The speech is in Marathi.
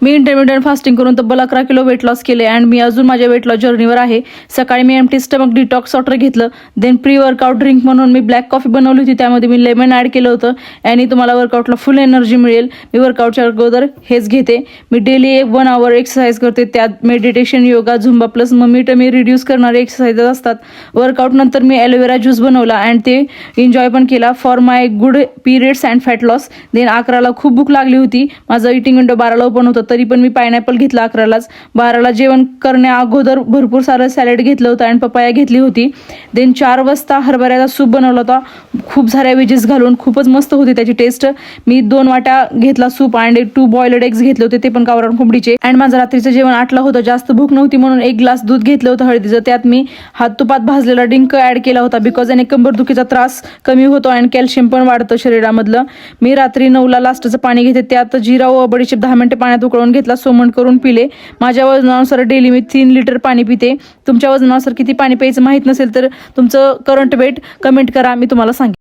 मी इंटरमिडिएट फास्टिंग करून तब्बल 11 किलो वेट लॉस केले अँड मी अजून माझ्या वेट लॉस जर्नीवर आहे. सकाळी मी एम्प्टी स्टमक डिटॉक्स वॉटर घेतलं. देन प्री वर्कआउट ड्रिंक म्हणून मी ब्लॅक कॉफी बनवली होती, त्यामध्ये मी लेमन ॲड केलं होतं आणि तुम्हाला वर्कआउटला फुल एनर्जी मिळेल. मी वर्कआउटच्या अगोदर हेच घेते. मी डेली 1 आवर एक्सरसाइज करते, त्यात meditation, yoga, Zumba plus mummy tummy reduce करणारे एक्सरसाइजेस असतात. वर्कआउट नंतर मी ॲलोवेरा ज्यूस बनवला अँड ते एन्जॉय पण केला for my good periods and fat loss. Then 11ला खूप भूक लागली होती. माझं इटिंग विंडो 12ला ओपन होतं, तरी पण मी पायनॅपल घेतला 11लाच. 12ला जेवण करण्या अगोदर भरपूर सारं सॅलड घेतलं होतं आणि पपाया घेतली होती. देन 4 वाजता हरभऱ्याचा सूप बनवला होता, खूप साऱ्या वेजेस घालून, खूपच मस्त होती त्याची टेस्ट. मी 2 वाट्या घेतला सूप आणि 2 बॉइल्ड एग्स घेतले होते, ते पण गावरान कोंबडीचे. अँड माझं रात्रीचं जेवण 8ला होतं. जास्त भूक नव्हती म्हणून 1 ग्लास दूध घेतलं होतं हळदीचं. त्यात मी हात तुपात भाजलेला डिंक ॲड केला होता, बिकॉज याने कंबरदुखीचा त्रास कमी होतो आणि कॅल्शियम पण वाढतं शरीरामधलं. मी रात्री 9ला लास्टचं पाणी घेते, त्यात जिरा व बडीशेप 10 मिनिटे पाण्यात उकळून घेतला, सोमण करून पिले. माझ्या वजनानुसार डेली मी 3 लिटर पाणी पिते. तुमच्या वजनानुसार किती पाणी प्यायचं माहीत नसेल तर तुमचं करंट वेट कमेंट करा, मी तुम्हाला सांगेन.